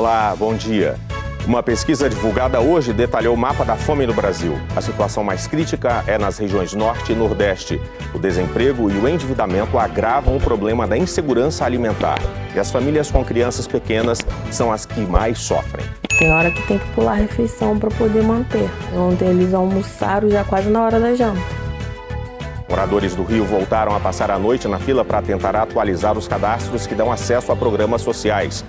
Olá, bom dia. Uma pesquisa divulgada hoje detalhou o mapa da fome no Brasil. A situação mais crítica é nas regiões Norte e Nordeste. O desemprego e o endividamento agravam o problema da insegurança alimentar. E as famílias com crianças pequenas são as que mais sofrem. Tem hora que tem que pular a refeição para poder manter. Ontem eles almoçaram já quase na hora da janta. Moradores do Rio voltaram a passar a noite na fila para tentar atualizar os cadastros que dão acesso a programas sociais.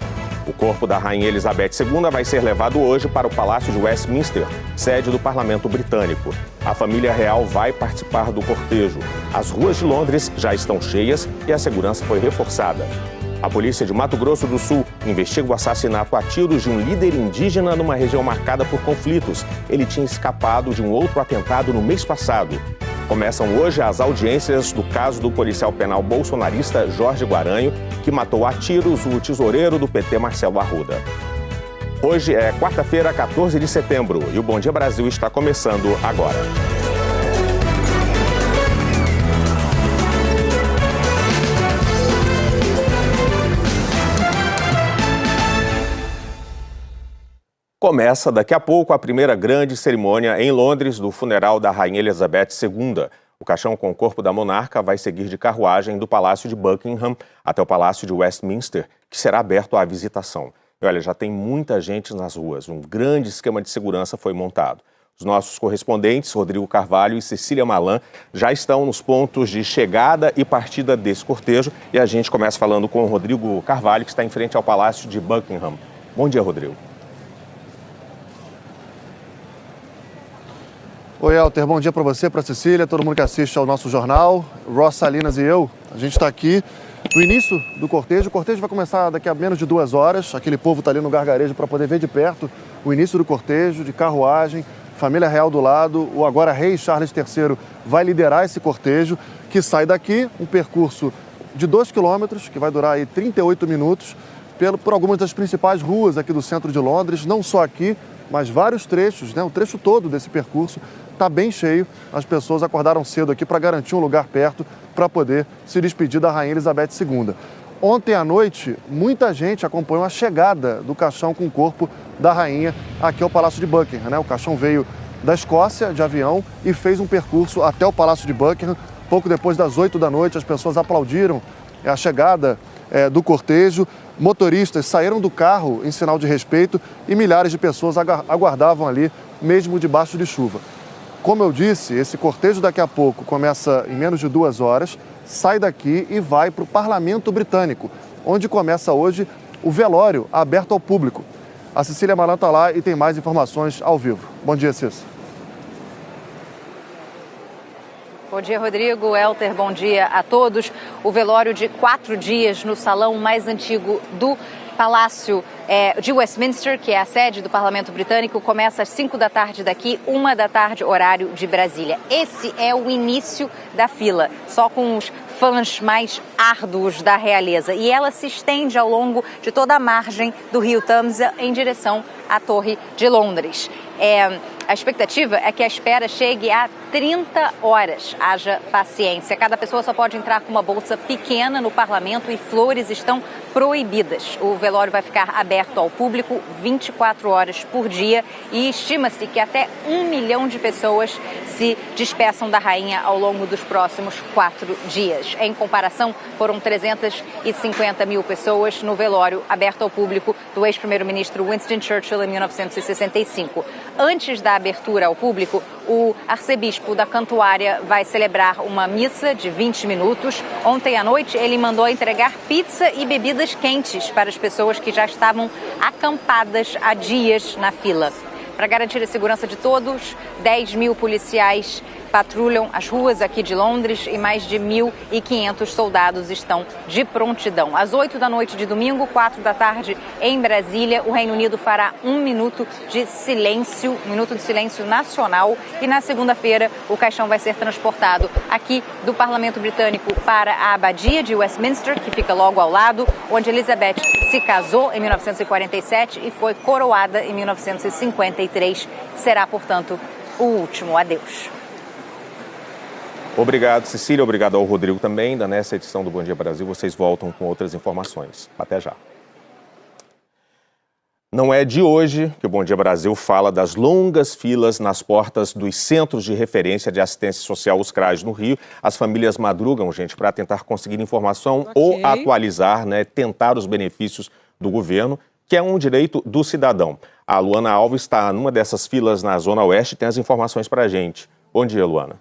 O corpo da Rainha Elizabeth II vai ser levado hoje para o Palácio de Westminster, sede do Parlamento Britânico. A família real vai participar do cortejo. As ruas de Londres já estão cheias e a segurança foi reforçada. A polícia de Mato Grosso do Sul investiga o assassinato a tiros de um líder indígena numa região marcada por conflitos. Ele tinha escapado de um outro atentado no mês passado. Começam hoje as audiências do caso do policial penal bolsonarista Jorge Guaranho, que matou a tiros o tesoureiro do PT Marcelo Arruda. Hoje é quarta-feira, 14 de setembro, e o Bom Dia Brasil está começando agora. Começa daqui a pouco a primeira grande cerimônia em Londres do funeral da Rainha Elizabeth II. O caixão com o corpo da monarca vai seguir de carruagem do Palácio de Buckingham até o Palácio de Westminster, que será aberto à visitação. E olha, já tem muita gente nas ruas. Um grande esquema de segurança foi montado. Os nossos correspondentes, Rodrigo Carvalho e Cecília Malan, já estão nos pontos de chegada e partida desse cortejo. E a gente começa falando com o Rodrigo Carvalho, que está em frente ao Palácio de Buckingham. Bom dia, Rodrigo. Oi, Elter, bom dia para você, para a Cecília, todo mundo que assiste ao nosso jornal. Ross Salinas e eu, a gente está aqui no início do cortejo. O cortejo vai começar daqui a menos de 2 horas. Aquele povo está ali no gargarejo para poder ver de perto o início do cortejo, de carruagem, família real do lado. O agora rei Charles III vai liderar esse cortejo, que sai daqui, um percurso de 2 quilômetros, que vai durar aí 38 minutos, por algumas das principais ruas aqui do centro de Londres, não só aqui, mas vários trechos, né? O trecho todo desse percurso está bem cheio. As pessoas acordaram cedo aqui para garantir um lugar perto para poder se despedir da Rainha Elizabeth II. Ontem à noite, muita gente acompanhou a chegada do caixão com o corpo da rainha aqui ao Palácio de Buckingham, né? O caixão veio da Escócia de avião e fez um percurso até o Palácio de Buckingham. Pouco depois das 8 da noite, as pessoas aplaudiram a chegada do cortejo. Motoristas saíram do carro em sinal de respeito e milhares de pessoas aguardavam ali, mesmo debaixo de chuva. Como eu disse, esse cortejo daqui a pouco começa em menos de 2 horas, sai daqui e vai para o Parlamento Britânico, onde começa hoje o velório aberto ao público. A Cecília Malan está lá e tem mais informações ao vivo. Bom dia, Cecília. Bom dia, Rodrigo. Elter, bom dia a todos. O velório de 4 dias no salão mais antigo do Palácio de Westminster, que é a sede do Parlamento Britânico, começa às 5 da tarde daqui, 1 da tarde, horário de Brasília. Esse é o início da fila, só com os fãs mais árduos da realeza. E ela se estende ao longo de toda a margem do Rio Tâmisa em direção à Torre de Londres. A expectativa é que a espera chegue a 30 horas. Haja paciência. Cada pessoa só pode entrar com uma bolsa pequena no parlamento e flores estão proibidas. O velório vai ficar aberto ao público 24 horas por dia e estima-se que até 1 milhão de pessoas se despeçam da rainha ao longo dos próximos 4 dias. Em comparação, foram 350 mil pessoas no velório aberto ao público do ex-primeiro-ministro Winston Churchill em 1965. Antes da abertura ao público, o arcebispo da Cantuária vai celebrar uma missa de 20 minutos. Ontem à noite, ele mandou entregar pizza e bebidas quentes para as pessoas que já estavam acampadas há dias na fila. Para garantir a segurança de todos, 10 mil policiais patrulham as ruas aqui de Londres e mais de 1.500 soldados estão de prontidão. Às 8 da noite de domingo, 4 da tarde, em Brasília, o Reino Unido fará um minuto de silêncio nacional. E na segunda-feira, o caixão vai ser transportado aqui do Parlamento Britânico para a Abadia de Westminster, que fica logo ao lado, onde Elizabeth se casou em 1947 e foi coroada em 1953. Será, portanto, o último adeus. Obrigado, Cecília. Obrigado ao Rodrigo também. Ainda nessa edição do Bom Dia Brasil, vocês voltam com outras informações. Até já. Não é de hoje que o Bom Dia Brasil fala das longas filas nas portas dos Centros de Referência de Assistência Social, os CRAS, no Rio. As famílias madrugam, gente, para tentar conseguir informação ou atualizar, né, tentar os benefícios do governo, que é um direito do cidadão. A Luana Alves está numa dessas filas na Zona Oeste e tem as informações para a gente. Bom dia, Luana.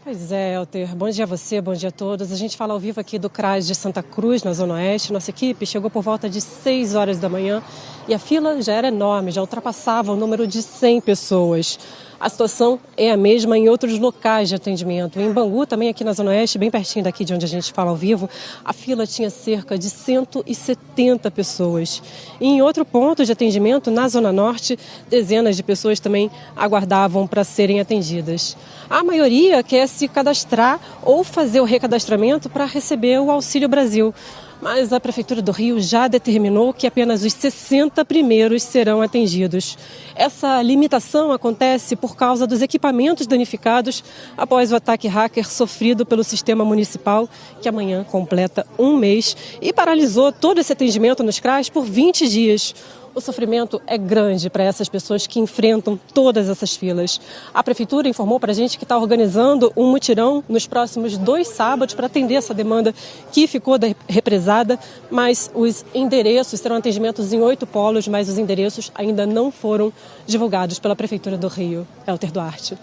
Pois é, Elter. Bom dia a você, bom dia a todos. A gente fala ao vivo aqui do CRAS de Santa Cruz, na Zona Oeste. Nossa equipe chegou por volta de 6 horas da manhã e a fila já era enorme, já ultrapassava o número de 100 pessoas. A situação é a mesma em outros locais de atendimento. Em Bangu, também aqui na Zona Oeste, bem pertinho daqui de onde a gente fala ao vivo, a fila tinha cerca de 170 pessoas. E em outro ponto de atendimento, na Zona Norte, dezenas de pessoas também aguardavam para serem atendidas. A maioria quer se cadastrar ou fazer o recadastramento para receber o Auxílio Brasil. Mas a Prefeitura do Rio já determinou que apenas os 60 primeiros serão atendidos. Essa limitação acontece por causa dos equipamentos danificados após o ataque hacker sofrido pelo sistema municipal, que amanhã completa 1 mês e paralisou todo esse atendimento nos CRAS por 20 dias. O sofrimento é grande para essas pessoas que enfrentam todas essas filas. A Prefeitura informou para a gente que está organizando um mutirão nos próximos 2 sábados para atender essa demanda que ficou represada, mas os endereços serão atendimentos em 8 polos, mas os endereços ainda não foram divulgados pela Prefeitura do Rio. Elter Duarte.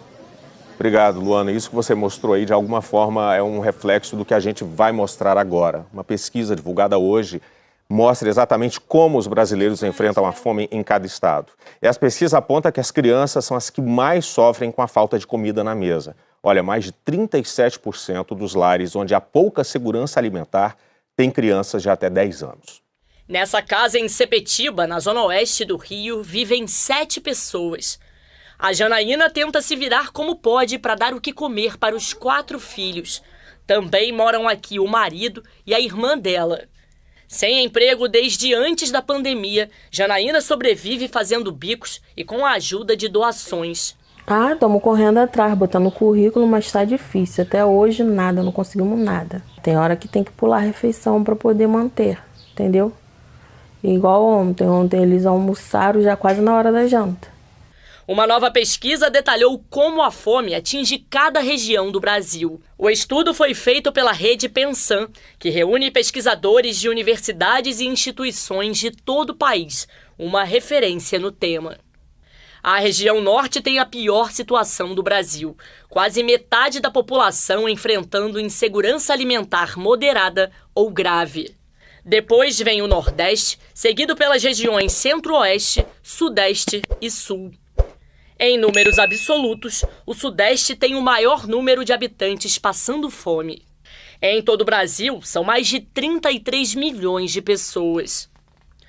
Obrigado, Luana. Isso que você mostrou aí, de alguma forma, é um reflexo do que a gente vai mostrar agora. Uma pesquisa divulgada hoje mostra exatamente como os brasileiros enfrentam a fome em cada estado. E as pesquisas apontam que as crianças são as que mais sofrem com a falta de comida na mesa. Olha, mais de 37% dos lares onde há pouca segurança alimentar têm crianças de até 10 anos. Nessa casa em Sepetiba, na zona oeste do Rio, vivem 7 pessoas. A Janaína tenta se virar como pode para dar o que comer para os 4 filhos. Também moram aqui o marido e a irmã dela. Sem emprego desde antes da pandemia, Janaína sobrevive fazendo bicos e com a ajuda de doações. Estamos correndo atrás, botando currículo, mas está difícil. Até hoje nada, não conseguimos nada. Tem hora que tem que pular a refeição para poder manter, entendeu? Igual ontem eles almoçaram já quase na hora da janta. Uma nova pesquisa detalhou como a fome atinge cada região do Brasil. O estudo foi feito pela rede Pensan, que reúne pesquisadores de universidades e instituições de todo o país, uma referência no tema. A região norte tem a pior situação do Brasil, quase metade da população enfrentando insegurança alimentar moderada ou grave. Depois vem o Nordeste, seguido pelas regiões Centro-Oeste, Sudeste e Sul. Em números absolutos, o Sudeste tem o maior número de habitantes passando fome. Em todo o Brasil, são mais de 33 milhões de pessoas.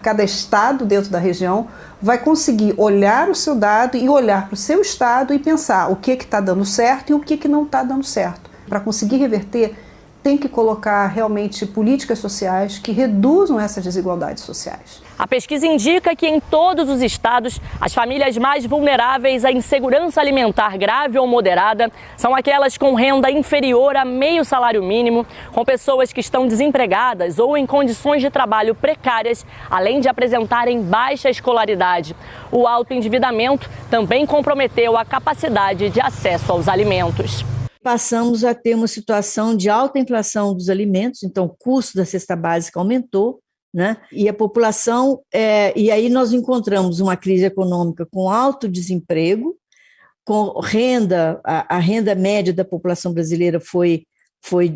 Cada estado dentro da região vai conseguir olhar o seu dado e olhar para o seu estado e pensar o que está dando certo e o que não está dando certo. Para conseguir reverter, tem que colocar realmente políticas sociais que reduzam essas desigualdades sociais. A pesquisa indica que em todos os estados, as famílias mais vulneráveis à insegurança alimentar grave ou moderada são aquelas com renda inferior a meio salário mínimo, com pessoas que estão desempregadas ou em condições de trabalho precárias, além de apresentarem baixa escolaridade. O alto endividamento também comprometeu a capacidade de acesso aos alimentos. Passamos a ter uma situação de alta inflação dos alimentos, então o custo da cesta básica aumentou, né? E a população, e aí nós encontramos uma crise econômica com alto desemprego, com renda, a renda média da população brasileira foi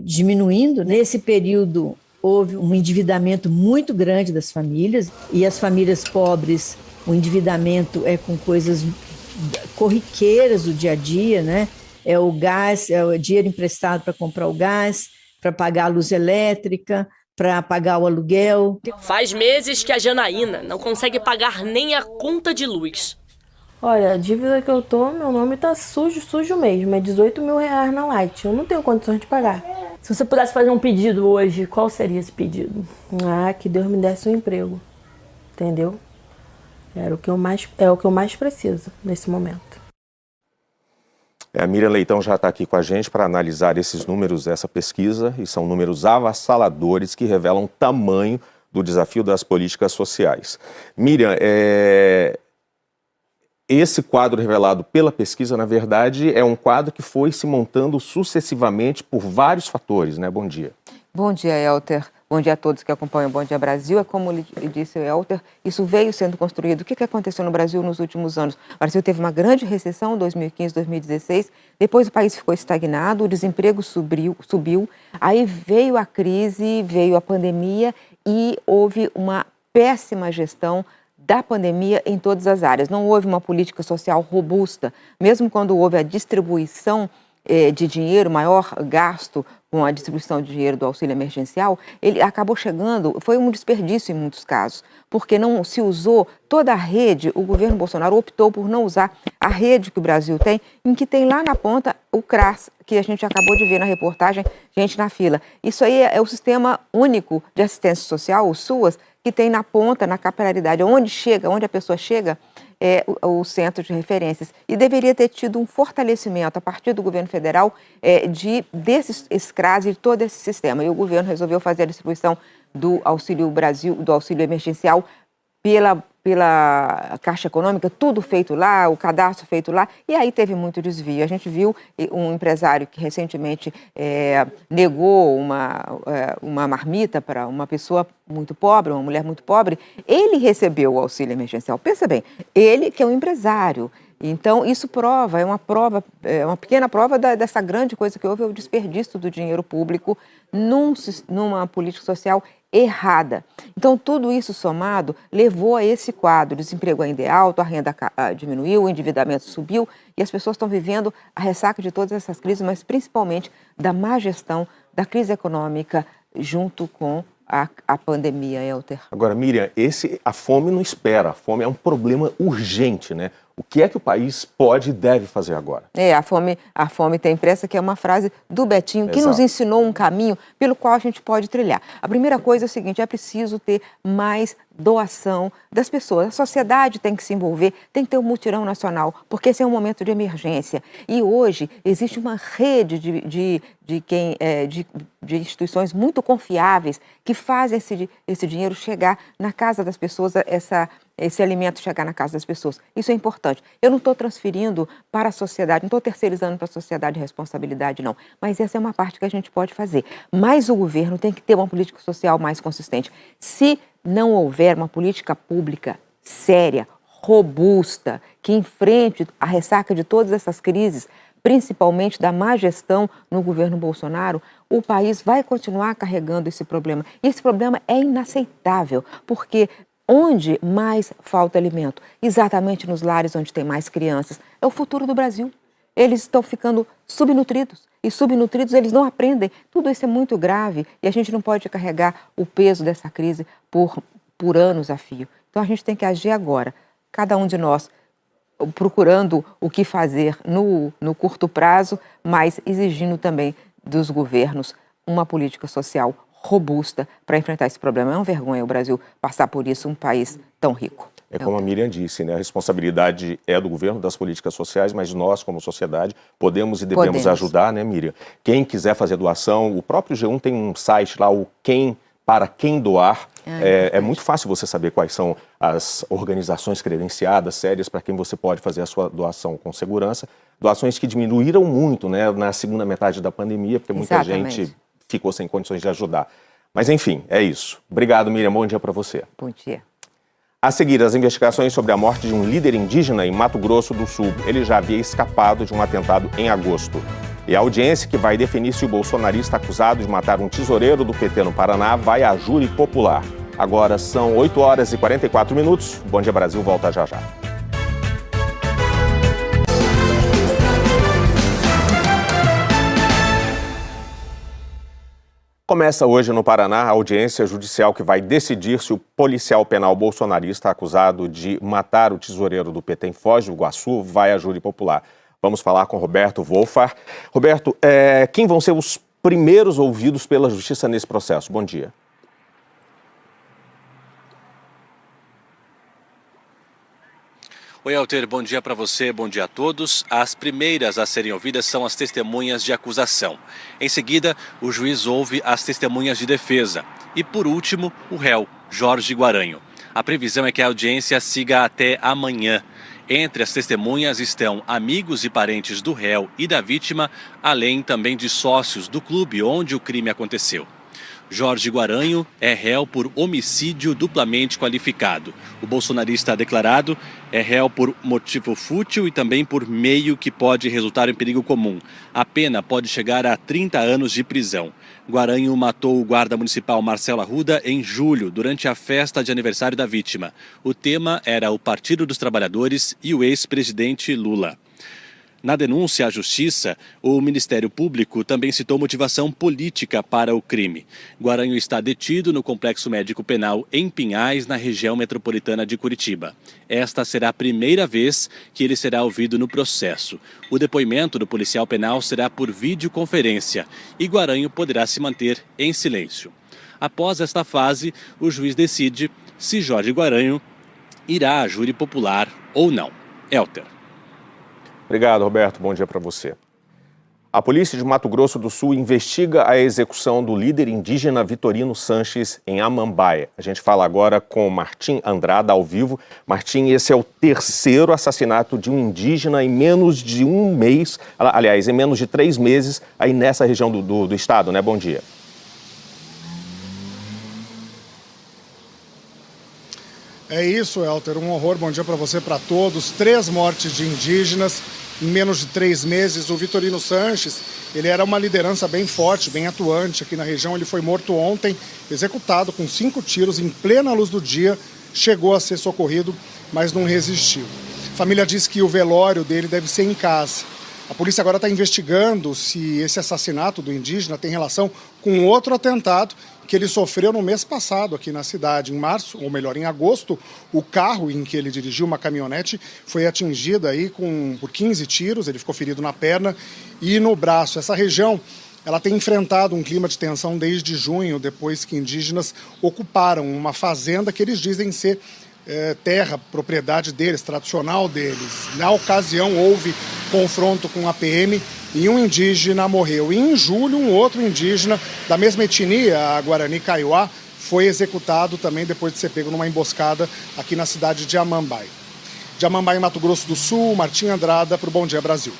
diminuindo. Nesse período houve um endividamento muito grande das famílias, e as famílias pobres, o endividamento é com coisas corriqueiras do dia a dia, né? É o gás, é o dinheiro emprestado para comprar o gás, para pagar a luz elétrica, para pagar o aluguel. Faz meses que a Janaína não consegue pagar nem a conta de luz. Olha, a dívida que eu tô, meu nome tá sujo mesmo. É 18 mil reais na Light. Eu não tenho condições de pagar. Se você pudesse fazer um pedido hoje, qual seria esse pedido? Que Deus me desse um emprego. Entendeu? É o que eu mais preciso nesse momento. A Miriam Leitão já está aqui com a gente para analisar esses números dessa pesquisa, e são números avassaladores que revelam o tamanho do desafio das políticas sociais. Miriam, esse quadro revelado pela pesquisa, na verdade, é um quadro que foi se montando sucessivamente por vários fatores, né? Bom dia. Bom dia, Elter. Bom dia a todos que acompanham o Bom Dia Brasil. É como disse o Elter, isso veio sendo construído. O que aconteceu no Brasil nos últimos anos? O Brasil teve uma grande recessão em 2015, 2016. Depois o país ficou estagnado, o desemprego subiu. Aí veio a crise, veio a pandemia e houve uma péssima gestão da pandemia em todas as áreas. Não houve uma política social robusta. Mesmo quando houve a distribuição de dinheiro, maior gasto com a distribuição de dinheiro do auxílio emergencial, ele acabou chegando, foi um desperdício em muitos casos, porque não se usou toda a rede. O governo Bolsonaro optou por não usar a rede que o Brasil tem, em que tem lá na ponta o CRAS, que a gente acabou de ver na reportagem, gente na fila. Isso aí é o Sistema Único de Assistência Social, o SUAS, que tem na ponta, na capilaridade, onde a pessoa chega, o centro de referências. E deveria ter tido um fortalecimento a partir do governo federal desses CRAS e de todo esse sistema. E o governo resolveu fazer a distribuição do Auxílio Brasil, do auxílio emergencial pela Caixa Econômica, tudo feito lá, o cadastro feito lá, e aí teve muito desvio. A gente viu um empresário que recentemente negou uma marmita para uma pessoa muito pobre, uma mulher muito pobre. Ele recebeu o auxílio emergencial. Pensa bem, ele que é um empresário. Então, isso é uma pequena prova dessa grande coisa que houve, o desperdício do dinheiro público numa política social errada. Então, tudo isso somado levou a esse quadro. O desemprego ainda é alto, a renda diminuiu, o endividamento subiu e as pessoas estão vivendo a ressaca de todas essas crises, mas principalmente da má gestão, da crise econômica junto com a pandemia, Elter. Agora, Miriam, a fome não espera, a fome é um problema urgente, né? O que é que o país pode e deve fazer agora? A fome tem pressa, que é uma frase do Betinho, que nos ensinou um caminho pelo qual a gente pode trilhar. A primeira coisa é o seguinte, é preciso ter mais doação das pessoas. A sociedade tem que se envolver, tem que ter um mutirão nacional, porque esse é um momento de emergência. E hoje existe uma rede de instituições muito confiáveis que fazem esse dinheiro chegar na casa das pessoas, esse alimento chegar na casa das pessoas. Isso é importante. Eu não estou transferindo para a sociedade, não estou terceirizando para a sociedade responsabilidade, não. Mas essa é uma parte que a gente pode fazer. Mas o governo tem que ter uma política social mais consistente. Se não houver uma política pública séria, robusta, que enfrente a ressaca de todas essas crises, principalmente da má gestão no governo Bolsonaro, o país vai continuar carregando esse problema. E esse problema é inaceitável, porque onde mais falta alimento? Exatamente nos lares onde tem mais crianças. É o futuro do Brasil. Eles estão ficando subnutridos. E subnutridos eles não aprendem. Tudo isso é muito grave e a gente não pode carregar o peso dessa crise por anos a fio. Então a gente tem que agir agora. Cada um de nós procurando o que fazer no curto prazo, mas exigindo também dos governos uma política social robusta para enfrentar esse problema. É uma vergonha o Brasil passar por isso, um país tão rico. É como a Miriam disse, né? A responsabilidade é do governo, das políticas sociais, mas nós, como sociedade, podemos e devemos ajudar, né, Miriam? Quem quiser fazer doação, o próprio G1 tem um site lá, para quem doar. É muito fácil você saber quais são as organizações credenciadas, sérias, para quem você pode fazer a sua doação com segurança. Doações que diminuíram muito, né, na segunda metade da pandemia, porque muita gente ficou sem condições de ajudar. Mas, enfim, é isso. Obrigado, Miriam. Bom dia para você. Bom dia. A seguir, as investigações sobre a morte de um líder indígena em Mato Grosso do Sul. Ele já havia escapado de um atentado em agosto. E a audiência que vai definir se o bolsonarista acusado de matar um tesoureiro do PT no Paraná vai a júri popular. Agora são 8 horas e 44 minutos. Bom Dia Brasil volta já já. Começa hoje no Paraná a audiência judicial que vai decidir se o policial penal bolsonarista acusado de matar o tesoureiro do PT em Foz do Iguaçu vai a júri popular. Vamos falar com Roberto Wolfar. Roberto, quem vão ser os primeiros ouvidos pela justiça nesse processo? Bom dia. Oi, Elter, bom dia para você, bom dia a todos. As primeiras a serem ouvidas são as testemunhas de acusação. Em seguida, o juiz ouve as testemunhas de defesa. E, por último, o réu. Jorge Guaranho. A previsão é que a audiência siga até amanhã. Entre as testemunhas estão amigos e parentes do réu e da vítima, além também de sócios do clube onde o crime aconteceu. Jorge Guaranho é réu por homicídio duplamente qualificado. O bolsonarista declarado é réu por motivo fútil e também por meio que pode resultar em perigo comum. A pena pode chegar a 30 anos de prisão. Guaranho matou o guarda municipal Marcelo Arruda em julho, durante a festa de aniversário da vítima. O tema era o Partido dos Trabalhadores e o ex-presidente Lula. Na denúncia à Justiça, o Ministério Público também citou motivação política para o crime. Guaranho está detido no Complexo Médico Penal em Pinhais, na região metropolitana de Curitiba. Esta será a primeira vez que ele será ouvido no processo. O depoimento do policial penal será por videoconferência e Guaranho poderá se manter em silêncio. Após esta fase, o juiz decide se Jorge Guaranho irá à júri popular ou não. Elter. Obrigado, Roberto. Bom dia para você. A polícia de Mato Grosso do Sul investiga a execução do líder indígena Vitorino Sanches em Amambaia. A gente fala agora com Martim Andrada ao vivo. Martim, esse é o terceiro assassinato de um indígena em menos de um mês, aliás, em menos de 3 meses, aí nessa região do estado, né? Bom dia. É isso, Elter, um horror. Bom dia para você, para todos. 3 mortes de indígenas em menos de 3 meses. O Vitorino Sanches, ele era uma liderança bem forte, bem atuante aqui na região. Ele foi morto ontem, executado com 5 tiros em plena luz do dia. Chegou a ser socorrido, mas não resistiu. A família diz que o velório dele deve ser em casa. A polícia agora está investigando se esse assassinato do indígena tem relação com outro atentado que ele sofreu no mês passado aqui na cidade. Em março, ou melhor, em agosto, o carro em que ele dirigiu, uma caminhonete, foi atingido aí por 15 tiros. Ele ficou ferido na perna e no braço. Essa região, ela tem enfrentado um clima de tensão desde junho, depois que indígenas ocuparam uma fazenda que eles dizem ser terra, propriedade deles, tradicional deles. Na ocasião, houve confronto com a PM e um indígena morreu. E em julho, um outro indígena da mesma etnia, a Guarani Kaiowá, foi executado também depois de ser pego numa emboscada aqui na cidade de Amambaia. De Amambaia, em Mato Grosso do Sul, Martim Andrada para o Bom Dia Brasil.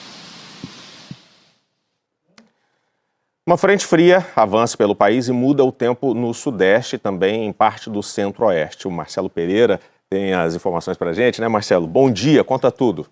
Uma frente fria avança pelo país e muda o tempo no sudeste e também em parte do centro-oeste. O Marcelo Pereira tem as informações para a gente, né, Marcelo? Bom dia, conta tudo.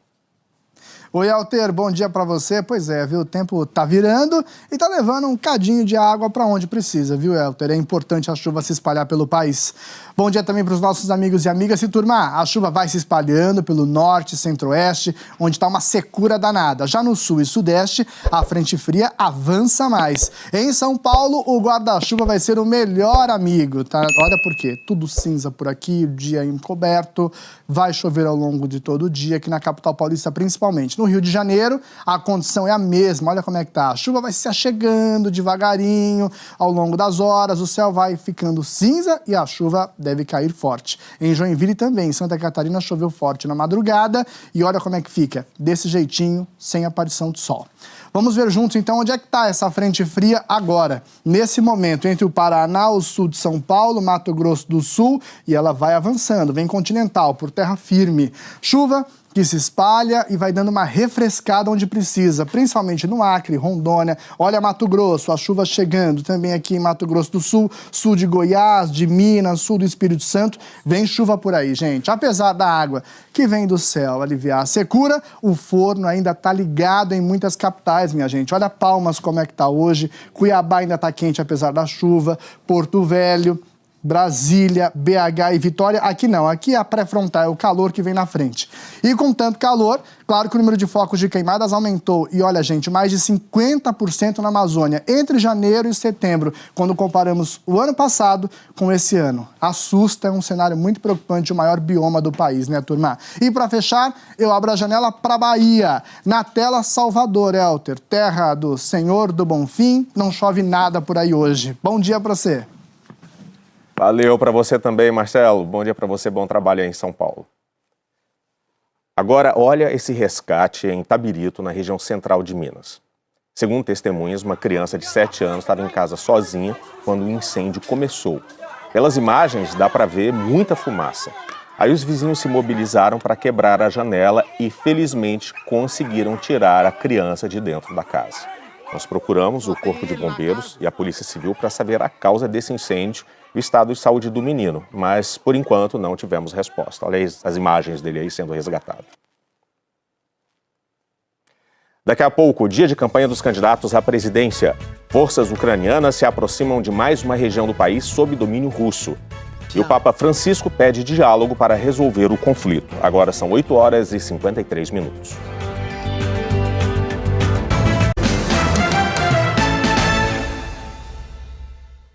Oi, Alter, bom dia para você. Pois é, viu, o tempo tá virando e tá levando um cadinho de água para onde precisa, viu, Alter? É importante a chuva se espalhar pelo país. Bom dia também para os nossos amigos e amigas. E, turma, a chuva vai se espalhando pelo norte e centro-oeste, onde está uma secura danada. Já no sul e sudeste, a frente fria avança mais. Em São Paulo, o guarda-chuva vai ser o melhor amigo, tá? Olha por quê. Tudo cinza por aqui, o dia encoberto, vai chover ao longo de todo o dia, aqui na capital paulista principalmente. No Rio de Janeiro, a condição é a mesma. Olha como é que tá. A chuva vai se achegando devagarinho ao longo das horas, o céu vai ficando cinza e a chuva deve cair forte. Em Joinville também, em Santa Catarina, choveu forte na madrugada e olha como é que fica, desse jeitinho, sem aparição do sol. Vamos ver juntos, então, onde é que está essa frente fria agora. Nesse momento, entre o Paraná, o sul de São Paulo, Mato Grosso do Sul, e ela vai avançando, vem continental, por terra firme. Chuva que se espalha e vai dando uma refrescada onde precisa, principalmente no Acre, Rondônia. Olha Mato Grosso, a chuva chegando também aqui em Mato Grosso do Sul, sul de Goiás, de Minas, sul do Espírito Santo. Vem chuva por aí, gente. Apesar da água que vem do céu aliviar a secura, o forno ainda está ligado em muitas capitais, minha gente. Olha Palmas como é que está hoje, Cuiabá ainda está quente apesar da chuva, Porto Velho, Brasília, BH e Vitória. Aqui não, aqui é a pré-frontal, é o calor que vem na frente. E com tanto calor, claro que o número de focos de queimadas aumentou. E olha, gente, mais de 50% na Amazônia, entre janeiro e setembro, quando comparamos o ano passado com esse ano. Assusta, é um cenário muito preocupante, o maior bioma do país, né, turma? E para fechar, eu abro a janela para Bahia. Na tela, Salvador, Elter, terra do Senhor do Bonfim. Não chove nada por aí hoje. Bom dia para você. Valeu para você também, Marcelo. Bom dia para você, bom trabalho aí em São Paulo. Agora, olha esse resgate em Itabirito, na região central de Minas. Segundo testemunhas, uma criança de 7 anos estava em casa sozinha quando o incêndio começou. Pelas imagens dá para ver muita fumaça. Aí os vizinhos se mobilizaram para quebrar a janela e, felizmente, conseguiram tirar a criança de dentro da casa. Nós procuramos o Corpo de Bombeiros e a Polícia Civil para saber a causa desse incêndio e o estado de saúde do menino, mas, por enquanto, não tivemos resposta. Olha as imagens dele aí sendo resgatado. Daqui a pouco, o dia de campanha dos candidatos à presidência. Forças ucranianas se aproximam de mais uma região do país sob domínio russo. E o Papa Francisco pede diálogo para resolver o conflito. Agora são 8h53.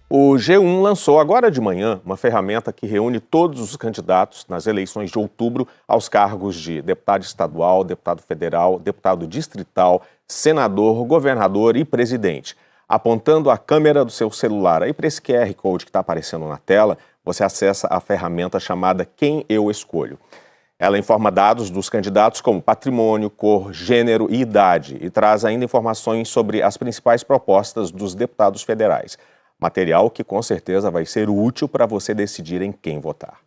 O G1 lançou agora de manhã uma ferramenta que reúne todos os candidatos nas eleições de outubro aos cargos de deputado estadual, deputado federal, deputado distrital, senador, governador e presidente. Apontando a câmera do seu celular aí para esse QR Code que está aparecendo na tela, você acessa a ferramenta chamada Quem Eu Escolho. Ela informa dados dos candidatos como patrimônio, cor, gênero e idade e traz ainda informações sobre as principais propostas dos deputados federais. Material que com certeza vai ser útil para você decidir em quem votar.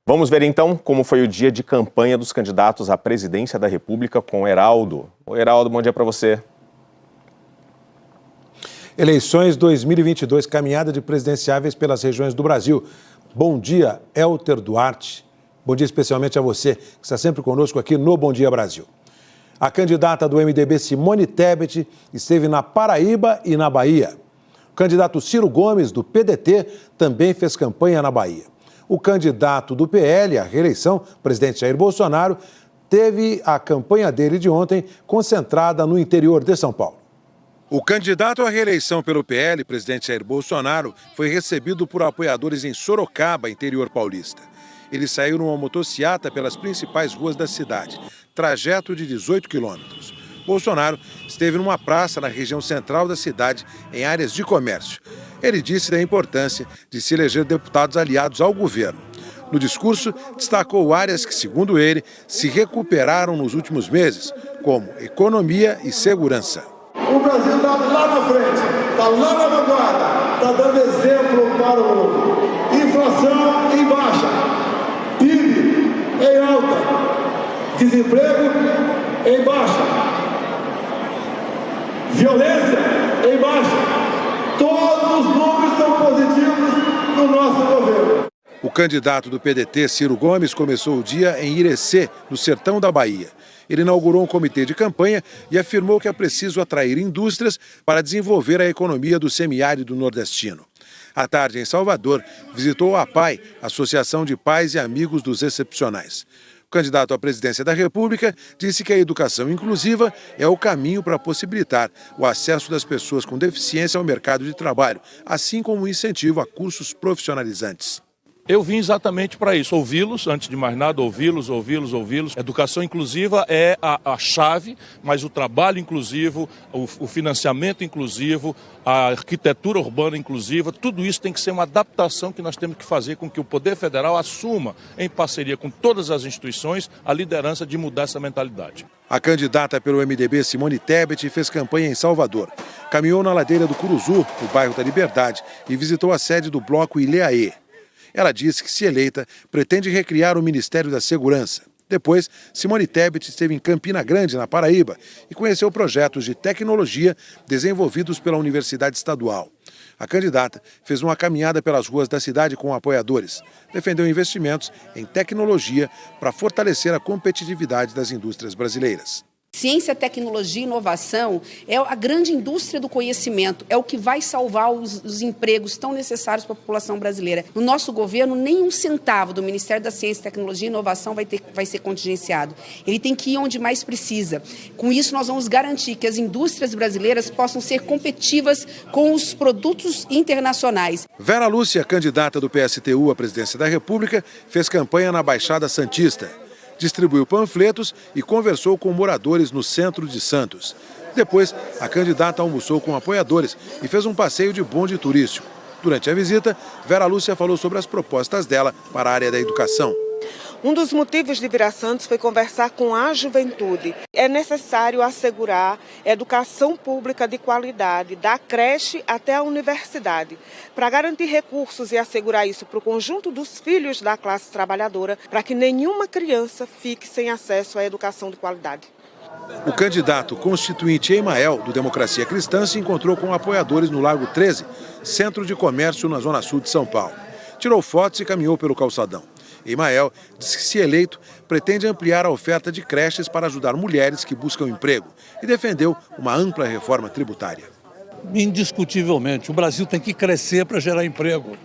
Vamos ver então como foi o dia de campanha dos candidatos à presidência da República com o Heraldo. Oi, Heraldo, bom dia para você. Eleições 2022, caminhada de presidenciáveis pelas regiões do Brasil. Bom dia, Elter Duarte. Bom dia especialmente a você, que está sempre conosco aqui no Bom Dia Brasil. A candidata do MDB, Simone Tebet, esteve na Paraíba e na Bahia. O candidato Ciro Gomes, do PDT, também fez campanha na Bahia. O candidato do PL à reeleição, presidente Jair Bolsonaro, teve a campanha dele de ontem concentrada no interior de São Paulo. O candidato à reeleição pelo PL, presidente Jair Bolsonaro, foi recebido por apoiadores em Sorocaba, interior paulista. Ele saiu numa motociata pelas principais ruas da cidade, trajeto de 18 quilômetros. Bolsonaro esteve numa praça na região central da cidade, em áreas de comércio. Ele disse da importância de se eleger deputados aliados ao governo. No discurso, destacou áreas que, segundo ele, se recuperaram nos últimos meses, como economia e segurança. O Brasil está lá na frente, está lá na vanguarda, está dando exemplo para o mundo. Inflação em baixa, PIB em alta, desemprego em baixa, violência em baixa. Todos os números são positivos no nosso governo. O candidato do PDT, Ciro Gomes, começou o dia em Irecê, no sertão da Bahia. Ele inaugurou um comitê de campanha e afirmou que é preciso atrair indústrias para desenvolver a economia do semiárido nordestino. À tarde, em Salvador, visitou a APAI, Associação de Pais e Amigos dos Excepcionais. O candidato à presidência da República disse que a educação inclusiva é o caminho para possibilitar o acesso das pessoas com deficiência ao mercado de trabalho, assim como um incentivo a cursos profissionalizantes. Eu vim exatamente para isso, ouvi-los, antes de mais nada, ouvi-los. Educação inclusiva é a chave, mas o trabalho inclusivo, o financiamento inclusivo, a arquitetura urbana inclusiva, tudo isso tem que ser uma adaptação que nós temos que fazer com que o Poder Federal assuma, em parceria com todas as instituições, a liderança de mudar essa mentalidade. A candidata pelo MDB, Simone Tebet, fez campanha em Salvador. Caminhou na ladeira do Curuzu, no bairro da Liberdade, e visitou a sede do bloco Ileaê. Ela disse que, se eleita, pretende recriar o Ministério da Segurança. Depois, Simone Tebet esteve em Campina Grande, na Paraíba, e conheceu projetos de tecnologia desenvolvidos pela Universidade Estadual. A candidata fez uma caminhada pelas ruas da cidade com apoiadores. Defendeu investimentos em tecnologia para fortalecer a competitividade das indústrias brasileiras. Ciência, tecnologia e inovação é a grande indústria do conhecimento, é o que vai salvar os empregos tão necessários para a população brasileira. No nosso governo, nem um centavo do Ministério da Ciência, Tecnologia e Inovação vai ser contingenciado. Ele tem que ir onde mais precisa. Com isso, nós vamos garantir que as indústrias brasileiras possam ser competitivas com os produtos internacionais. Vera Lúcia, candidata do PSTU à presidência da República, fez campanha na Baixada Santista. Distribuiu panfletos e conversou com moradores no centro de Santos. Depois, a candidata almoçou com apoiadores e fez um passeio de bonde turístico. Durante a visita, Vera Lúcia falou sobre as propostas dela para a área da educação. Um dos motivos de vir a Santos foi conversar com a juventude. É necessário assegurar educação pública de qualidade, da creche até a universidade, para garantir recursos e assegurar isso para o conjunto dos filhos da classe trabalhadora, para que nenhuma criança fique sem acesso à educação de qualidade. O candidato constituinte Emael, do Democracia Cristã, se encontrou com apoiadores no Largo 13, centro de comércio na zona sul de São Paulo. Tirou fotos e caminhou pelo calçadão. Emael disse que, se eleito, pretende ampliar a oferta de creches para ajudar mulheres que buscam emprego e defendeu uma ampla reforma tributária. Indiscutivelmente, o Brasil tem que crescer para gerar emprego.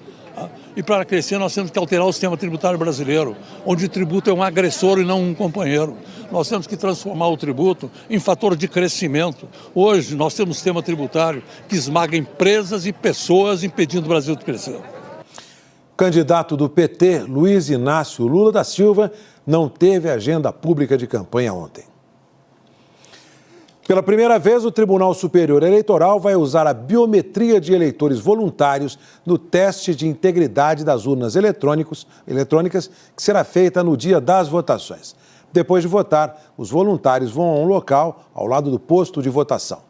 E para crescer nós temos que alterar o sistema tributário brasileiro, onde o tributo é um agressor e não um companheiro. Nós temos que transformar o tributo em fator de crescimento. Hoje nós temos um sistema tributário que esmaga empresas e pessoas, impedindo o Brasil de crescer. O candidato do PT, Luiz Inácio Lula da Silva, não teve agenda pública de campanha ontem. Pela primeira vez, o Tribunal Superior Eleitoral vai usar a biometria de eleitores voluntários no teste de integridade das urnas eletrônicas, que será feita no dia das votações. Depois de votar, os voluntários vão a um local ao lado do posto de votação.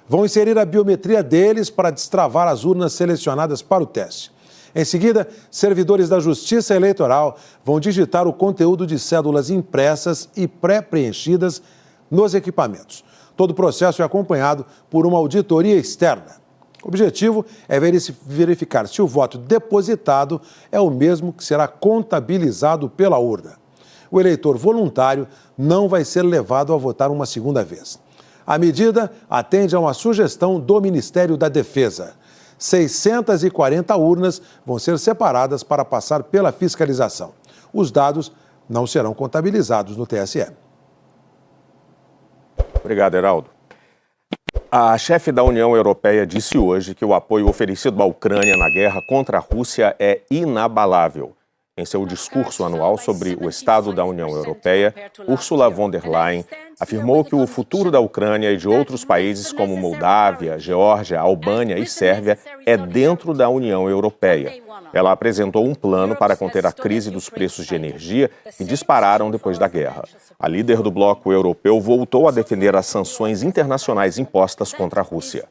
Vão inserir a biometria deles para destravar as urnas selecionadas para o teste. Em seguida, servidores da Justiça Eleitoral vão digitar o conteúdo de cédulas impressas e pré-preenchidas nos equipamentos. Todo o processo é acompanhado por uma auditoria externa. O objetivo é verificar se o voto depositado é o mesmo que será contabilizado pela urna. O eleitor voluntário não vai ser levado a votar uma segunda vez. A medida atende a uma sugestão do Ministério da Defesa. 640 urnas vão ser separadas para passar pela fiscalização. Os dados não serão contabilizados no TSE. Obrigado, Heraldo. A chefe da União Europeia disse hoje que o apoio oferecido à Ucrânia na guerra contra a Rússia é inabalável. Em seu discurso anual sobre o estado da União Europeia, Ursula von der Leyen afirmou que o futuro da Ucrânia e de outros países como Moldávia, Geórgia, Albânia e Sérvia é dentro da União Europeia. Ela apresentou um plano para conter a crise dos preços de energia que dispararam depois da guerra. A líder do bloco europeu voltou a defender as sanções internacionais impostas contra a Rússia.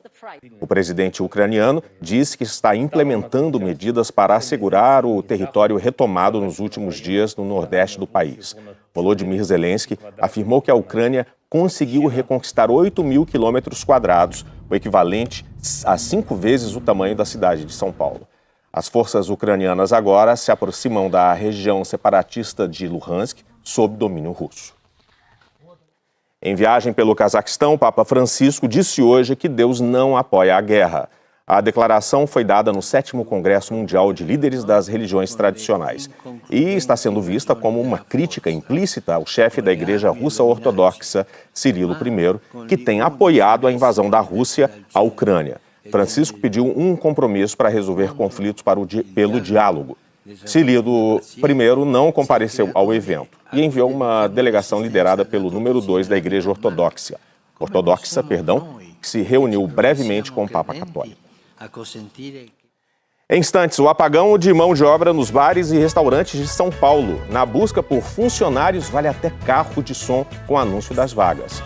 O presidente ucraniano disse que está implementando medidas para assegurar o território retomado nos últimos dias no nordeste do país. Volodymyr Zelensky afirmou que a Ucrânia conseguiu reconquistar 8.000 quilômetros quadrados, o equivalente a 5 vezes o tamanho da cidade de São Paulo. As forças ucranianas agora se aproximam da região separatista de Luhansk, sob domínio russo. Em viagem pelo Cazaquistão, o Papa Francisco disse hoje que Deus não apoia a guerra. A declaração foi dada no 7º Congresso Mundial de Líderes das Religiões Tradicionais e está sendo vista como uma crítica implícita ao chefe da Igreja Russa Ortodoxa, Cirilo I, que tem apoiado a invasão da Rússia à Ucrânia. Francisco pediu um compromisso para resolver conflitos pelo diálogo. Cirilo I não compareceu ao evento e enviou uma delegação liderada pelo número 2 da Igreja Ortodoxa, que se reuniu brevemente com o Papa Católico. Em instantes, o apagão de mão de obra nos bares e restaurantes de São Paulo. Na busca por funcionários, vale até carro de som com anúncio das vagas.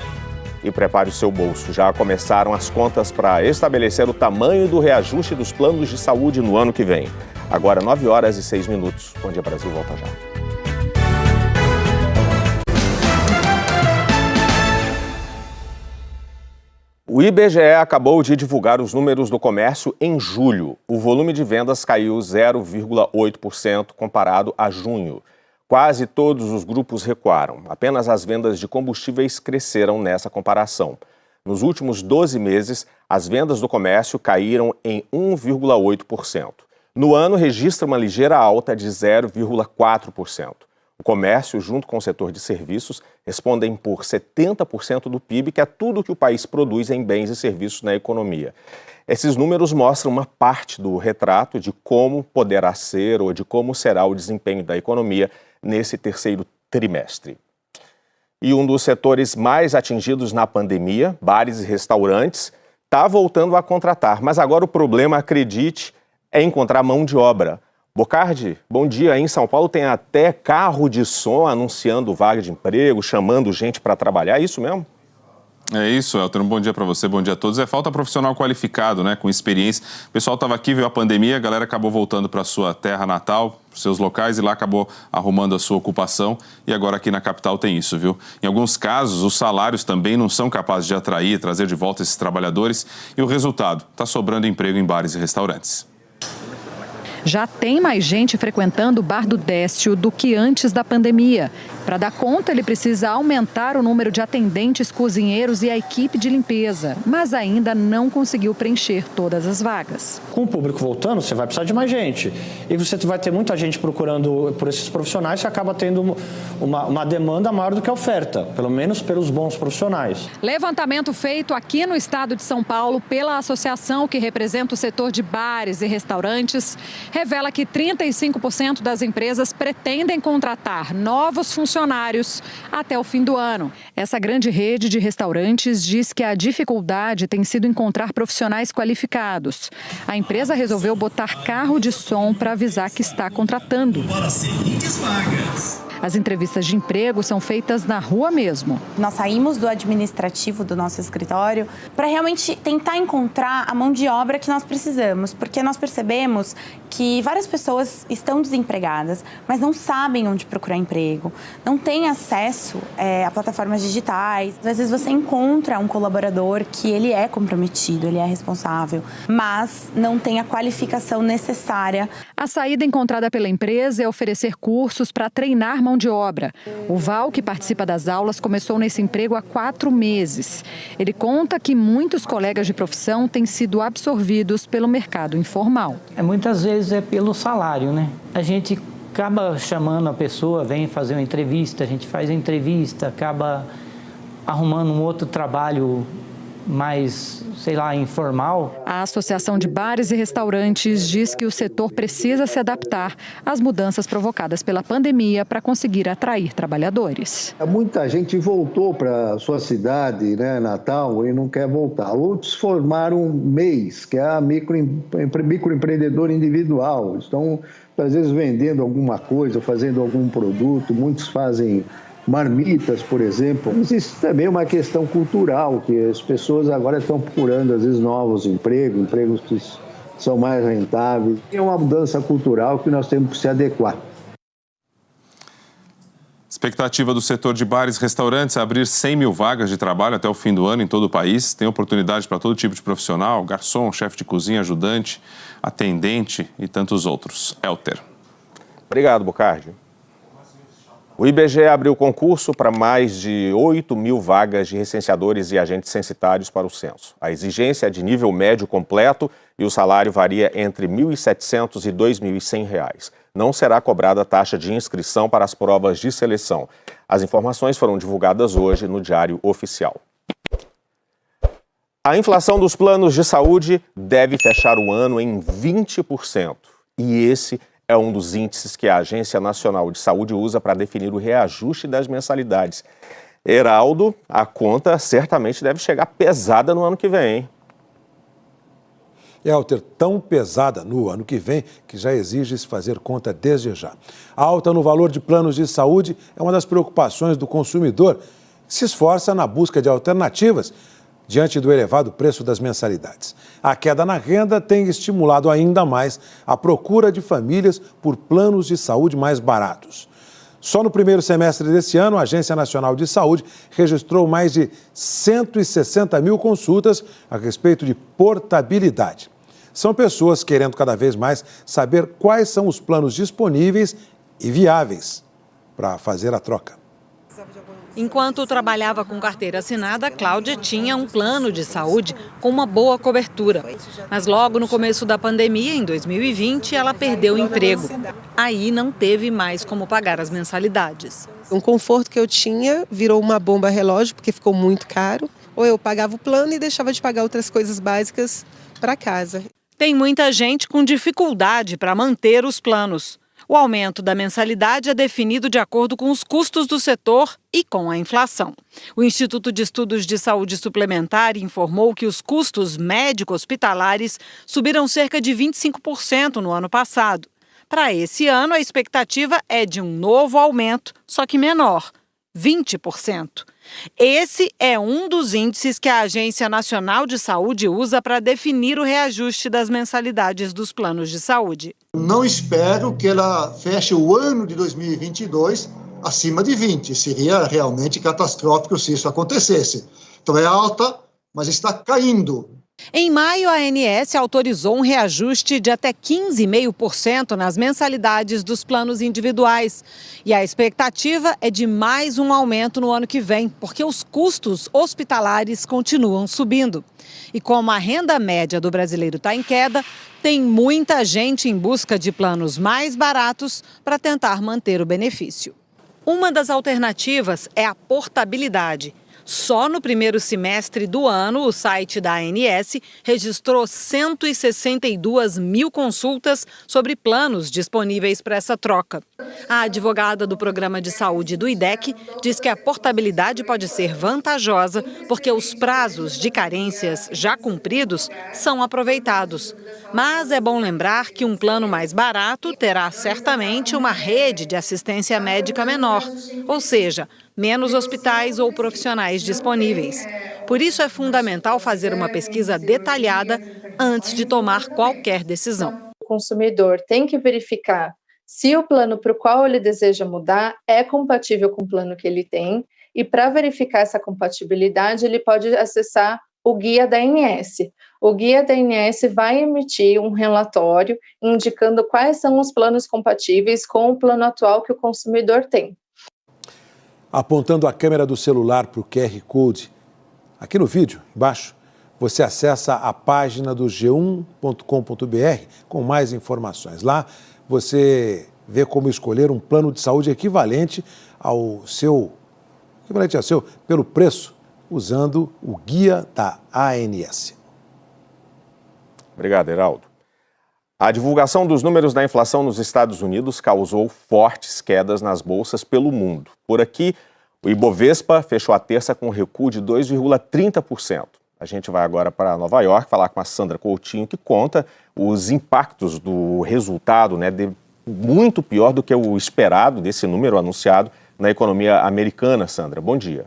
E prepare o seu bolso. Já começaram as contas para estabelecer o tamanho do reajuste dos planos de saúde no ano que vem. Agora, 9h06. Bom Dia Brasil, volta já. O IBGE acabou de divulgar os números do comércio em julho. O volume de vendas caiu 0,8% comparado a junho. Quase todos os grupos recuaram. Apenas as vendas de combustíveis cresceram nessa comparação. Nos últimos 12 meses, as vendas do comércio caíram em 1,8%. No ano, registra uma ligeira alta de 0,4%. O comércio, junto com o setor de serviços, respondem por 70% do PIB, que é tudo que o país produz em bens e serviços na economia. Esses números mostram uma parte do retrato de como poderá ser ou de como será o desempenho da economia nesse terceiro trimestre. E um dos setores mais atingidos na pandemia, bares e restaurantes, está voltando a contratar. Mas agora o problema, acredite, é encontrar mão de obra. Bocardi, bom dia. Em São Paulo tem até carro de som anunciando vaga de emprego, chamando gente para trabalhar, é isso mesmo? É isso, Elton. Um bom dia para você, bom dia a todos. Falta profissional qualificado, né, com experiência. O pessoal estava aqui, veio a pandemia, a galera acabou voltando para a sua terra natal, para os seus locais, e lá acabou arrumando a sua ocupação. E agora aqui na capital tem isso, viu? Em alguns casos, os salários também não são capazes de atrair, trazer de volta esses trabalhadores. E o resultado, está sobrando emprego em bares e restaurantes. Já tem mais gente frequentando o Bar do Décio do que antes da pandemia. Para dar conta, ele precisa aumentar o número de atendentes, cozinheiros e a equipe de limpeza, mas ainda não conseguiu preencher todas as vagas. Com o público voltando, você vai precisar de mais gente. E você vai ter muita gente procurando por esses profissionais, você acaba tendo uma demanda maior do que a oferta, pelo menos pelos bons profissionais. Levantamento feito aqui no estado de São Paulo pela associação que representa o setor de bares e restaurantes revela que 35% das empresas pretendem contratar novos funcionários até o fim do ano. Essa grande rede de restaurantes diz que a dificuldade tem sido encontrar profissionais qualificados. A empresa resolveu botar carro de som para avisar que está contratando. As entrevistas de emprego são feitas na rua mesmo. Nós saímos do administrativo do nosso escritório para realmente tentar encontrar a mão de obra que nós precisamos, porque nós percebemos que várias pessoas estão desempregadas, mas não sabem onde procurar emprego, não têm acesso a plataformas digitais. Às vezes você encontra um colaborador que ele é comprometido, ele é responsável, mas não tem a qualificação necessária. A saída encontrada pela empresa é oferecer cursos para treinar mão de obra. O Val, que participa das aulas, começou nesse emprego há 4 meses. Ele conta que muitos colegas de profissão têm sido absorvidos pelo mercado informal. Muitas vezes é pelo salário, né? A gente acaba chamando a pessoa, vem fazer uma entrevista, a gente faz a entrevista, acaba arrumando um outro trabalho mais, informal. A Associação de Bares e Restaurantes diz que o setor precisa se adaptar às mudanças provocadas pela pandemia para conseguir atrair trabalhadores. Muita gente voltou para sua cidade, natal, e não quer voltar. Outros formaram MEIs, que é a microempreendedor individual. Estão, às vezes, vendendo alguma coisa, fazendo algum produto. Muitos fazem marmitas, por exemplo. Existe também uma questão cultural, que as pessoas agora estão procurando, às vezes, novos empregos que são mais rentáveis. É uma mudança cultural que nós temos que se adequar. Expectativa do setor de bares e restaurantes é abrir 100 mil vagas de trabalho até o fim do ano em todo o país. Tem oportunidade para todo tipo de profissional, garçom, chefe de cozinha, ajudante, atendente e tantos outros. Elter. Obrigado, Bocardi. O IBGE abriu concurso para mais de 8 mil vagas de recenseadores e agentes censitários para o censo. A exigência é de nível médio completo e o salário varia entre R$ 1.700 e R$ 2.100. Não será cobrada taxa de inscrição para as provas de seleção. As informações foram divulgadas hoje no Diário Oficial. A inflação dos planos de saúde deve fechar o ano em 20%. E esse é um dos índices que a Agência Nacional de Saúde usa para definir o reajuste das mensalidades. Heraldo, a conta certamente deve chegar pesada no ano que vem, hein? Elter, tão pesada no ano que vem que já exige se fazer conta desde já. A alta no valor de planos de saúde é uma das preocupações do consumidor, que se esforça na busca de alternativas diante do elevado preço das mensalidades. A queda na renda tem estimulado ainda mais a procura de famílias por planos de saúde mais baratos. Só no primeiro semestre desse ano, a Agência Nacional de Saúde registrou mais de 160 mil consultas a respeito de portabilidade. São pessoas querendo cada vez mais saber quais são os planos disponíveis e viáveis para fazer a troca. Enquanto trabalhava com carteira assinada, Cláudia tinha um plano de saúde com uma boa cobertura. Mas logo no começo da pandemia, em 2020, ela perdeu o emprego. Aí não teve mais como pagar as mensalidades. Um conforto que eu tinha virou uma bomba relógio, porque ficou muito caro. Ou eu pagava o plano e deixava de pagar outras coisas básicas para casa. Tem muita gente com dificuldade para manter os planos. O aumento da mensalidade é definido de acordo com os custos do setor e com a inflação. O Instituto de Estudos de Saúde Suplementar informou que os custos médico-hospitalares subiram cerca de 25% no ano passado. Para esse ano, a expectativa é de um novo aumento, só que menor, 20%. Esse é um dos índices que a Agência Nacional de Saúde usa para definir o reajuste das mensalidades dos planos de saúde. Não espero que ela feche o ano de 2022 acima de 20. Seria realmente catastrófico se isso acontecesse. Então é alta, mas está caindo. Em maio, a ANS autorizou um reajuste de até 15,5% nas mensalidades dos planos individuais. E a expectativa é de mais um aumento no ano que vem, porque os custos hospitalares continuam subindo. E como a renda média do brasileiro está em queda, tem muita gente em busca de planos mais baratos para tentar manter o benefício. Uma das alternativas é a portabilidade. Só no primeiro semestre do ano, o site da ANS registrou 162 mil consultas sobre planos disponíveis para essa troca. A advogada do Programa de Saúde do IDEC diz que a portabilidade pode ser vantajosa porque os prazos de carências já cumpridos são aproveitados. Mas é bom lembrar que um plano mais barato terá certamente uma rede de assistência médica menor, ou seja, menos hospitais ou profissionais disponíveis. Por isso é fundamental fazer uma pesquisa detalhada antes de tomar qualquer decisão. O consumidor tem que verificar se o plano para o qual ele deseja mudar é compatível com o plano que ele tem, e para verificar essa compatibilidade ele pode acessar o guia da ANS. O guia da ANS vai emitir um relatório indicando quais são os planos compatíveis com o plano atual que o consumidor tem. Apontando a câmera do celular para o QR Code, aqui no vídeo, embaixo, você acessa a página do g1.com.br com mais informações. Lá você vê como escolher um plano de saúde equivalente ao seu pelo preço, usando o guia da ANS. Obrigado, Heraldo. A divulgação dos números da inflação nos Estados Unidos causou fortes quedas nas bolsas pelo mundo. Por aqui, o Ibovespa fechou a terça com um recuo de 2,30%. A gente vai agora para Nova York falar com a Sandra Coutinho, que conta os impactos do resultado, muito pior do que o esperado desse número anunciado na economia americana. Sandra, bom dia.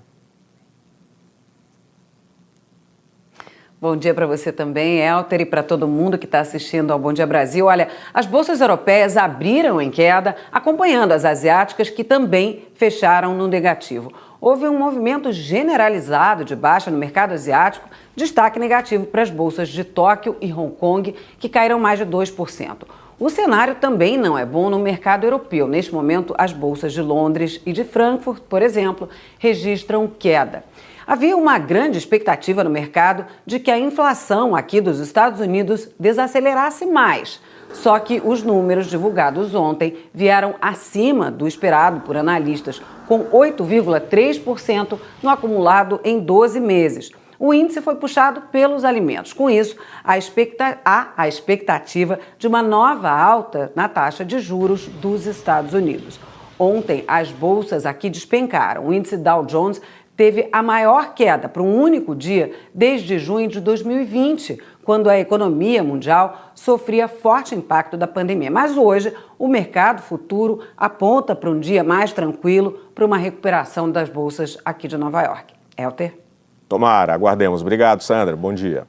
Bom dia para você também, Elter, e para todo mundo que está assistindo ao Bom Dia Brasil. Olha, as bolsas europeias abriram em queda, acompanhando as asiáticas, que também fecharam no negativo. Houve um movimento generalizado de baixa no mercado asiático, destaque negativo para as bolsas de Tóquio e Hong Kong, que caíram mais de 2%. O cenário também não é bom no mercado europeu. Neste momento, as bolsas de Londres e de Frankfurt, por exemplo, registram queda. Havia uma grande expectativa no mercado de que a inflação aqui dos Estados Unidos desacelerasse mais. Só que os números divulgados ontem vieram acima do esperado por analistas, com 8,3% no acumulado em 12 meses. O índice foi puxado pelos alimentos. Com isso, há a expectativa de uma nova alta na taxa de juros dos Estados Unidos. Ontem, as bolsas aqui despencaram. O índice Dow Jones teve a maior queda para um único dia desde junho de 2020, quando a economia mundial sofria forte impacto da pandemia. Mas hoje, o mercado futuro aponta para um dia mais tranquilo, para uma recuperação das bolsas aqui de Nova York. Elter? Tomara, aguardemos. Obrigado, Sandra. Bom dia.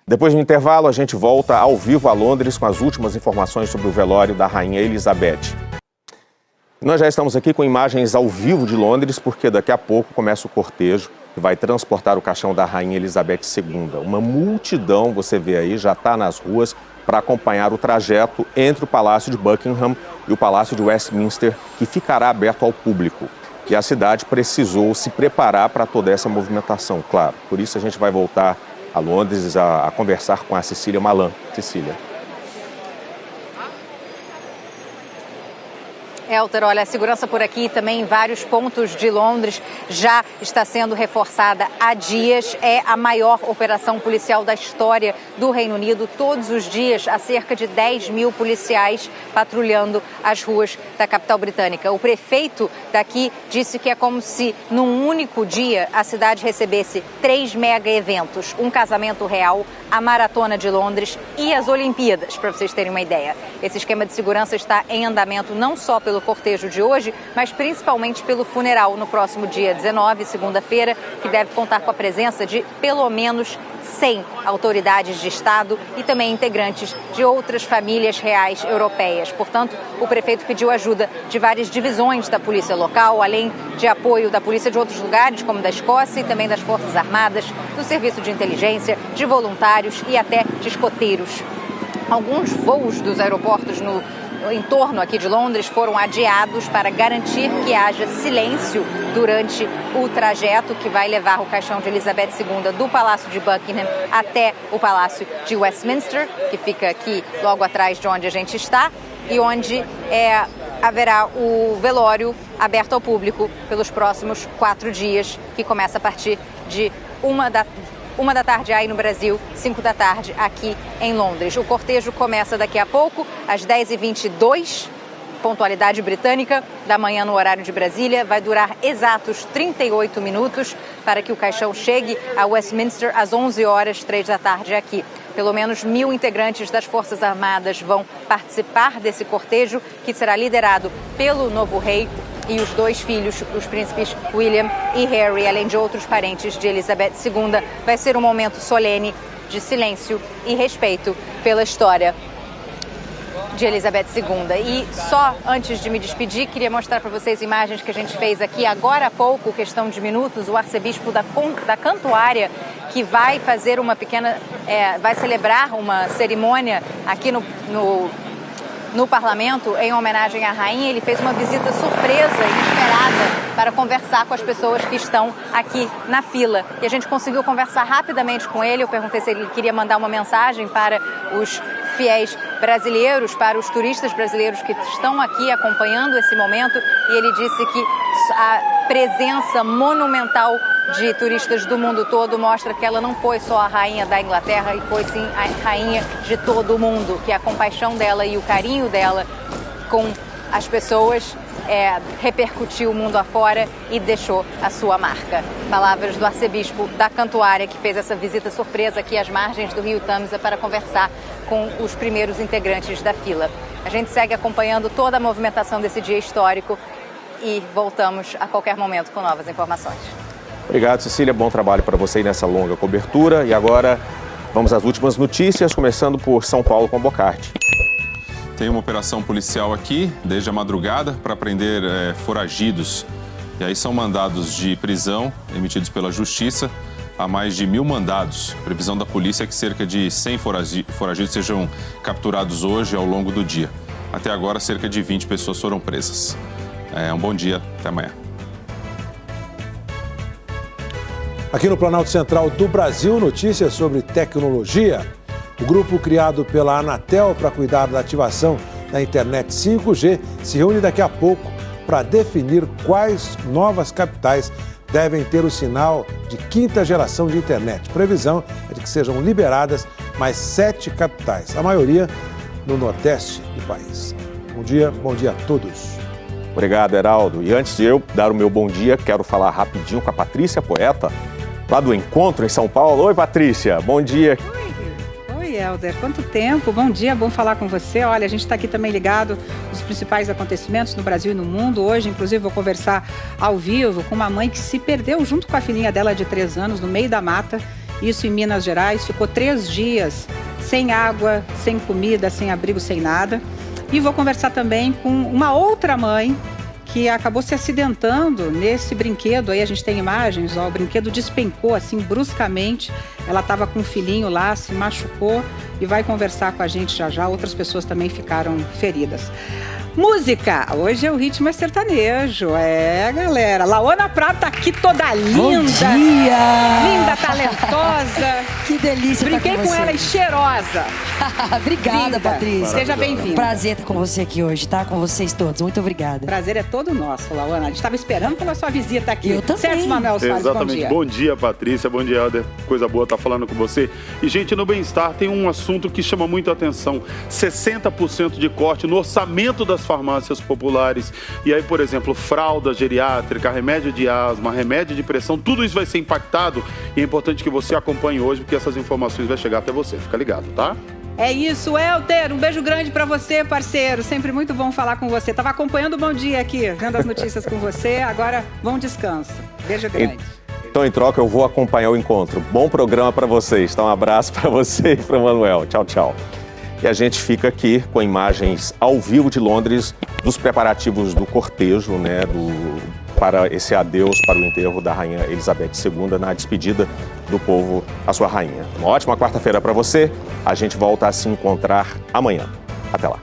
Depois do intervalo, a gente volta ao vivo a Londres com as últimas informações sobre o velório da Rainha Elizabeth. Nós já estamos aqui com imagens ao vivo de Londres, porque daqui a pouco começa o cortejo que vai transportar o caixão da Rainha Elizabeth II. Uma multidão, você vê aí, já está nas ruas para acompanhar o trajeto entre o Palácio de Buckingham e o Palácio de Westminster, que ficará aberto ao público. E a cidade precisou se preparar para toda essa movimentação, claro. Por isso a gente vai voltar a Londres a conversar com a Cecília Malan. Cecília. Elter, olha, a segurança por aqui também em vários pontos de Londres já está sendo reforçada há dias. É a maior operação policial da história do Reino Unido. Todos os dias há cerca de 10 mil policiais patrulhando as ruas da capital britânica. O prefeito daqui disse que é como se num único dia a cidade recebesse 3 mega eventos, um casamento real, a Maratona de Londres e as Olimpíadas, para vocês terem uma ideia. Esse esquema de segurança está em andamento não só pelo cortejo de hoje, mas principalmente pelo funeral no próximo dia 19, segunda-feira, que deve contar com a presença de pelo menos 100 autoridades de Estado e também integrantes de outras famílias reais europeias. Portanto, o prefeito pediu ajuda de várias divisões da polícia local, além de apoio da polícia de outros lugares, como da Escócia e também das Forças Armadas, do Serviço de Inteligência, de voluntários e até de escoteiros. Alguns voos dos aeroportos no entorno aqui de Londres foram adiados para garantir que haja silêncio durante o trajeto que vai levar o caixão de Elizabeth II do Palácio de Buckingham até o Palácio de Westminster, que fica aqui logo atrás de onde a gente está, e onde haverá o velório aberto ao público pelos próximos 4 dias, que começa a partir de 1 da tarde aí no Brasil, 5 da tarde aqui em Londres. O cortejo começa daqui a pouco, às 10h22, pontualidade britânica, da manhã no horário de Brasília. Vai durar exatos 38 minutos para que o caixão chegue a Westminster às 11h03 da tarde aqui. Pelo menos 1.000 integrantes das Forças Armadas vão participar desse cortejo, que será liderado pelo novo rei e os 2 filhos, os príncipes William e Harry, além de outros parentes de Elizabeth II. Vai ser um momento solene de silêncio e respeito pela história de Elizabeth II. E só antes de me despedir, queria mostrar para vocês imagens que a gente fez aqui agora há pouco, questão de minutos, o arcebispo da Cantuária, que vai fazer uma pequena, vai celebrar uma cerimônia aqui no parlamento em homenagem à rainha. Ele fez uma visita surpresa, inesperada, para conversar com as pessoas que estão aqui na fila. E a gente conseguiu conversar rapidamente com ele. Eu perguntei se ele queria mandar uma mensagem para os fiéis brasileiros, para os turistas brasileiros que estão aqui acompanhando esse momento. E ele disse que a presença monumental de turistas do mundo todo mostra que ela não foi só a rainha da Inglaterra, e foi sim a rainha de todo o mundo, que a compaixão dela e o carinho dela com as pessoas repercutiu o mundo afora e deixou a sua marca. Palavras do arcebispo da Cantuária, que fez essa visita surpresa aqui às margens do Rio Tamisa para conversar com os primeiros integrantes da fila. A gente segue acompanhando toda a movimentação desse dia histórico e voltamos a qualquer momento com novas informações. Obrigado, Cecília. Bom trabalho para você nessa longa cobertura. E agora vamos às últimas notícias, começando por São Paulo com Bocardi. Tem uma operação policial aqui desde a madrugada para prender foragidos. E aí são mandados de prisão emitidos pela Justiça. Há mais de 1.000 mandados. Previsão da polícia é que cerca de 100 foragidos sejam capturados hoje ao longo do dia. Até agora, cerca de 20 pessoas foram presas. Um bom dia, até amanhã. Aqui no Planalto Central do Brasil, notícias sobre tecnologia. O grupo criado pela Anatel para cuidar da ativação da internet 5G se reúne daqui a pouco para definir quais novas capitais devem ter o sinal de 5ª geração de internet. Previsão é de que sejam liberadas mais 7 capitais, a maioria no nordeste do país. Bom dia a todos. Obrigado, Heraldo. E antes de eu dar o meu bom dia, quero falar rapidinho com a Patrícia Poeta, lá do Encontro em São Paulo. Oi, Patrícia, bom dia. Oi, Helder, quanto tempo, bom dia, bom falar com você. Olha, a gente está aqui também ligado nos principais acontecimentos no Brasil e no mundo. Hoje, inclusive, vou conversar ao vivo com uma mãe que se perdeu junto com a filhinha dela de 3 anos no meio da mata, isso em Minas Gerais. Ficou 3 dias sem água, sem comida, sem abrigo, sem nada. E vou conversar também com uma outra mãe que acabou se acidentando nesse brinquedo. Aí a gente tem imagens, ó, o brinquedo despencou assim bruscamente. Ela estava com um filhinho lá, se machucou e vai conversar com a gente já já. Outras pessoas também ficaram feridas. Música, hoje o ritmo é sertanejo, galera. Laona Prado tá aqui toda linda. Bom dia! Linda, talentosa. Que delícia. Brinquei estar com você. ela e cheirosa. Obrigada, Linda. Patrícia. Seja bem-vinda. Prazer estar com você aqui hoje, tá? Com vocês todos. Muito obrigada. Prazer é todo nosso, Laona. A gente estava esperando pela sua visita aqui. Eu também. Certo, Manuel Soares, Exatamente. bom dia. Patrícia. Bom dia, Helder. Coisa boa estar falando com você. E, gente, no Bem-Estar tem um assunto que chama muito a atenção. 60% de corte no orçamento das farmácias populares. E aí, por exemplo, fralda geriátrica, remédio de asma, remédio de pressão, tudo isso vai ser impactado. E é importante que você acompanhe hoje, porque essas informações vão chegar até você. Fica ligado, tá? É isso, Helder. Um beijo grande pra você, parceiro. Sempre muito bom falar com você. Tava acompanhando o Bom Dia aqui, vendo as notícias com você. Agora, bom descanso. Beijo grande. Então, em troca, eu vou acompanhar o encontro. Bom programa para vocês. Então, um abraço para você e para o Manuel. Tchau, tchau. E a gente fica aqui com imagens ao vivo de Londres dos preparativos do cortejo, né, para esse adeus, para o enterro da Rainha Elizabeth II, na despedida do povo à sua rainha. Uma ótima quarta-feira para você. A gente volta a se encontrar amanhã. Até lá.